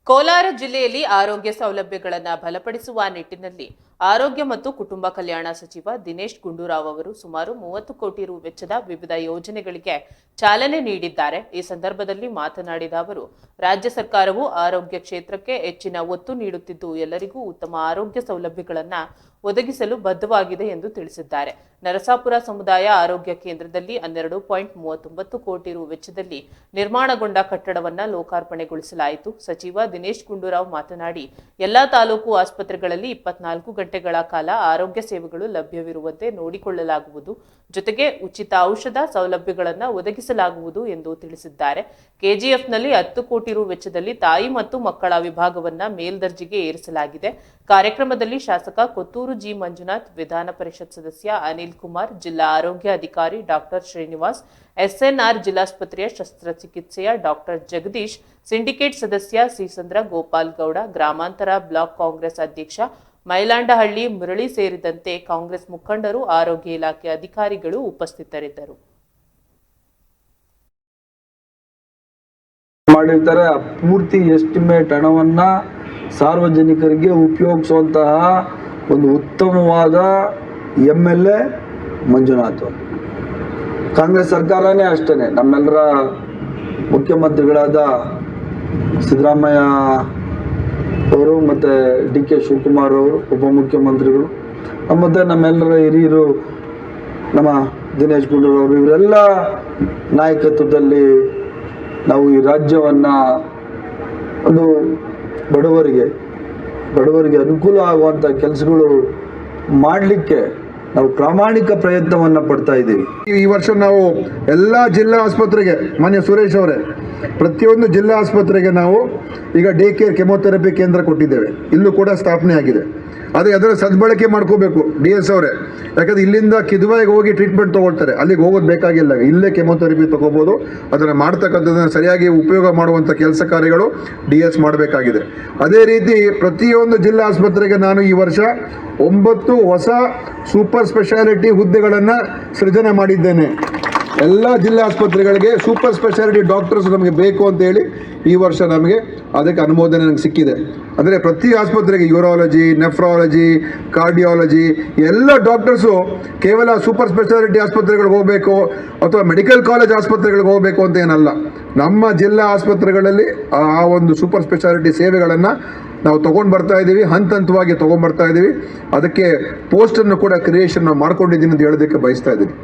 ಕೋಲಾರ ಜಿಲ್ಲೆಯಲ್ಲಿ ಆರೋಗ್ಯ ಸೌಲಭ್ಯಗಳನ್ನು ಬಲಪಡಿಸುವ ನಿಟ್ಟಿನಲ್ಲಿ ಆರೋಗ್ಯ ಮತ್ತು ಕುಟುಂಬ ಕಲ್ಯಾಣ ಸಚಿವ ದಿನೇಶ್ ಗುಂಡೂರಾವ್ ಅವರು ಸುಮಾರು 30 ಕೋಟಿ ರು ವೆಚ್ಚದ ವಿವಿಧ ಯೋಜನೆಗಳಿಗೆ ಚಾಲನೆ ನೀಡಿದ್ದಾರೆ. ಈ ಸಂದರ್ಭದಲ್ಲಿ ಮಾತನಾಡಿದ ಅವರು, ರಾಜ್ಯ ಸರ್ಕಾರವು ಆರೋಗ್ಯ ಕ್ಷೇತ್ರಕ್ಕೆ ಹೆಚ್ಚಿನ ಒತ್ತು ನೀಡುತ್ತಿದ್ದು ಎಲ್ಲರಿಗೂ ಉತ್ತಮ ಆರೋಗ್ಯ ಸೌಲಭ್ಯಗಳನ್ನು ಒದಗಿಸಲು ಬದ್ಧವಾಗಿದೆ ಎಂದು ತಿಳಿಸಿದ್ದಾರೆ. ನರಸಾಪುರ ಸಮುದಾಯ ಆರೋಗ್ಯ ಕೇಂದ್ರದಲ್ಲಿ 12.39 ಕೋಟಿ ರು ವೆಚ್ಚದಲ್ಲಿ ನಿರ್ಮಾಣಗೊಂಡ ಕಟ್ಟಡವನ್ನು ಲೋಕಾರ್ಪಣೆಗೊಳಿಸಲಾಯಿತು. ಸಚಿವ ದಿನೇಶ್ ಗುಂಡೂರಾವ್ ಮಾತನಾಡಿ, ಎಲ್ಲಾ ತಾಲೂಕು ಆಸ್ಪತ್ರೆಗಳಲ್ಲಿ 24 ಗಂಟೆಗಳ ಕಾಲ ಆರೋಗ್ಯ ಸೇವೆಗಳು ಲಭ್ಯವಿರುವಂತೆ ನೋಡಿಕೊಳ್ಳಲಾಗುವುದು. ಜೊತೆಗೆ ಉಚಿತ ಔಷಧ ಸೌಲಭ್ಯಗಳನ್ನು ಒದಗಿಸಲಾಗುವುದು ಎಂದು ತಿಳಿಸಿದ್ದಾರೆ. ಕೆಜಿಎಫ್ನಲ್ಲಿ 10 ಕೋಟಿ ರು ವೆಚ್ಚದಲ್ಲಿ ತಾಯಿ ಮತ್ತು ಮಕ್ಕಳ ವಿಭಾಗವನ್ನು ಮೇಲ್ದರ್ಜೆಗೆ ಏರಿಸಲಾಗಿದೆ. ಕಾರ್ಯಕ್ರಮದಲ್ಲಿ ಶಾಸಕ ಕೊತ್ತೂರು ಜಿ ಮಂಜುನಾಥ್, ವಿಧಾನ ಪರಿಷತ್ ಸದಸ್ಯ ಅನಿಲ್ ಕುಮಾರ್, ಜಿಲ್ಲಾ ಆರೋಗ್ಯ ಅಧಿಕಾರಿ ಡಾಕ್ಟರ್ ಶ್ರೀನಿವಾಸ್, ಎಸ್ಎನ್ಆರ್ ಜಿಲ್ಲಾಸ್ಪತ್ರೆಯ ಶಸ್ತ್ರಚಿಕಿತ್ಸೆಯ ಡಾಕ್ಟರ್ ಜಗದೀಶ್, ಸಿಂಡಿಕೇಟ್ ಸದಸ್ಯ ಸಿಸಂದ್ರ ಗೋಪಾಲ್ ಗೌಡ, ಗ್ರಾಮಾಂತರ ಬ್ಲಾಕ್ ಕಾಂಗ್ರೆಸ್ ಅಧ್ಯಕ್ಷ ಮೈಲಾಂಡಹಳ್ಳಿ ಮುರಳಿ ಸೇರಿದಂತೆ ಕಾಂಗ್ರೆಸ್ ಮುಖಂಡರು, ಆರೋಗ್ಯ ಇಲಾಖೆ ಅಧಿಕಾರಿಗಳು ಉಪಸ್ಥಿತರಿದ್ದರು. ಮಾಡಿರ್ತಾರೆ. ಪೂರ್ತಿ ಎಸ್ಟಿಮೇಟ್ ಹಣವನ್ನ ಸಾರ್ವಜನಿಕರಿಗೆ ಉಪಯೋಗಿಸುವಂತಹ ಒಂದು ಉತ್ತಮವಾದ MLA ಮಂಜುನಾಥ್. ಕಾಂಗ್ರೆಸ್ ಸರ್ಕಾರನೇ ಅಷ್ಟೇ, ನಮ್ಮೆಲ್ಲರ ಮುಖ್ಯಮಂತ್ರಿಗಳಾದ ಸಿದ್ದರಾಮಯ್ಯ ಅವರು ಮತ್ತು DK ಶಿವಕುಮಾರ್ ಅವರು ಉಪಮುಖ್ಯಮಂತ್ರಿಗಳು, ಮತ್ತು ನಮ್ಮೆಲ್ಲರ ಹಿರಿಯರು ನಮ್ಮ ದಿನೇಶ್ ಗುಂಡೂರಾವ್ ಅವರು, ಇವರೆಲ್ಲ ನಾಯಕತ್ವದಲ್ಲಿ ನಾವು ಈ ರಾಜ್ಯವನ್ನು ಒಂದು ಬಡವರಿಗೆ ಅನುಕೂಲ ಆಗುವಂಥ ಕೆಲಸಗಳು ಮಾಡಲಿಕ್ಕೆ ನಾವು ಪ್ರಾಮಾಣಿಕ ಪ್ರಯತ್ನವನ್ನು ಪಡ್ತಾ ಇದ್ದೀವಿ. ಈ ವರ್ಷ ನಾವು ಎಲ್ಲ ಜಿಲ್ಲಾ ಆಸ್ಪತ್ರೆಗೆ, ಮಾನ್ಯ ಸುರೇಶ್ ಅವರೇ, ಪ್ರತಿಯೊಂದು ಜಿಲ್ಲಾ ಆಸ್ಪತ್ರೆಗೆ ನಾವು ಈಗ ಡೇ ಕೇರ್ ಕೆಮೊಥೆರಪಿ ಕೇಂದ್ರ ಕೊಟ್ಟಿದ್ದೇವೆ. ಇಲ್ಲೂ ಕೂಡ ಸ್ಥಾಪನೆ ಆಗಿದೆ. ಅದೇ ಅದರ ಸದ್ಬಳಕೆ ಮಾಡ್ಕೋಬೇಕು DS ಅವರೇ. ಯಾಕಂದರೆ ಇಲ್ಲಿಂದ ಕಿದ್ವಾಯಿಗೆ ಹೋಗಿ ಟ್ರೀಟ್ಮೆಂಟ್ ತೊಗೊಳ್ತಾರೆ, ಅಲ್ಲಿಗೆ ಹೋಗೋದು ಬೇಕಾಗಿಲ್ಲ, ಇಲ್ಲೇ ಕೆಮೊಥೆರಪಿ ತೊಗೋಬೋದು. ಅದನ್ನು ಮಾಡ್ತಕ್ಕಂಥದ್ದನ್ನು ಸರಿಯಾಗಿ ಉಪಯೋಗ ಮಾಡುವಂಥ ಕೆಲಸ ಕಾರ್ಯಗಳು DS ಮಾಡಬೇಕಾಗಿದೆ. ಅದೇ ರೀತಿ ಪ್ರತಿಯೊಂದು ಜಿಲ್ಲಾ ಆಸ್ಪತ್ರೆಗೆ ನಾನು ಈ ವರ್ಷ 9 ಹೊಸ ಸೂಪರ್ ಸ್ಪೆಷಾಲಿಟಿ ಹುದ್ದೆಗಳನ್ನು ಸೃಜನೆ ಮಾಡಿದ್ದೇನೆ. ಎಲ್ಲ ಜಿಲ್ಲಾ ಆಸ್ಪತ್ರೆಗಳಿಗೆ ಸೂಪರ್ ಸ್ಪೆಷಾಲಿಟಿ ಡಾಕ್ಟರ್ಸ್ ನಮಗೆ ಬೇಕು ಅಂತೇಳಿ ಈ ವರ್ಷ ನಮಗೆ ಅದಕ್ಕೆ ಅನುಮೋದನೆ ನನಗೆ ಸಿಕ್ಕಿದೆ. ಅಂದರೆ ಪ್ರತಿ ಆಸ್ಪತ್ರೆಗೆ ಯೂರಾಲಜಿ, ನೆಫ್ರಾಲಜಿ, ಕಾರ್ಡಿಯಾಲಜಿ ಎಲ್ಲ ಡಾಕ್ಟರ್ಸು ಕೇವಲ ಸೂಪರ್ ಸ್ಪೆಷಾಲಿಟಿ ಆಸ್ಪತ್ರೆಗಳಿಗೆ ಹೋಗಬೇಕು ಅಥವಾ ಮೆಡಿಕಲ್ ಕಾಲೇಜ್ ಆಸ್ಪತ್ರೆಗಳಿಗೆ ಹೋಗಬೇಕು ಅಂತ ಏನಲ್ಲ. ನಮ್ಮ ಜಿಲ್ಲಾ ಆಸ್ಪತ್ರೆಗಳಲ್ಲಿ ಆ ಒಂದು ಸೂಪರ್ ಸ್ಪೆಷಾಲಿಟಿ ಸೇವೆಗಳನ್ನು ನಾವು ತೊಗೊಂಡು ಬರ್ತಾ ಇದ್ದೀವಿ, ಹಂತವಾಗಿ ತೊಗೊಂಡ್ಬರ್ತಾ ಇದ್ದೀವಿ. ಅದಕ್ಕೆ ಪೋಸ್ಟನ್ನು ಕೂಡ ಕ್ರಿಯೇಷನ್ ಮಾಡ್ಕೊಂಡಿದ್ದೀನಿ ಅಂತ ಹೇಳೋದಕ್ಕೆ ಬಯಸ್ತಾ ಇದ್ದೀನಿ.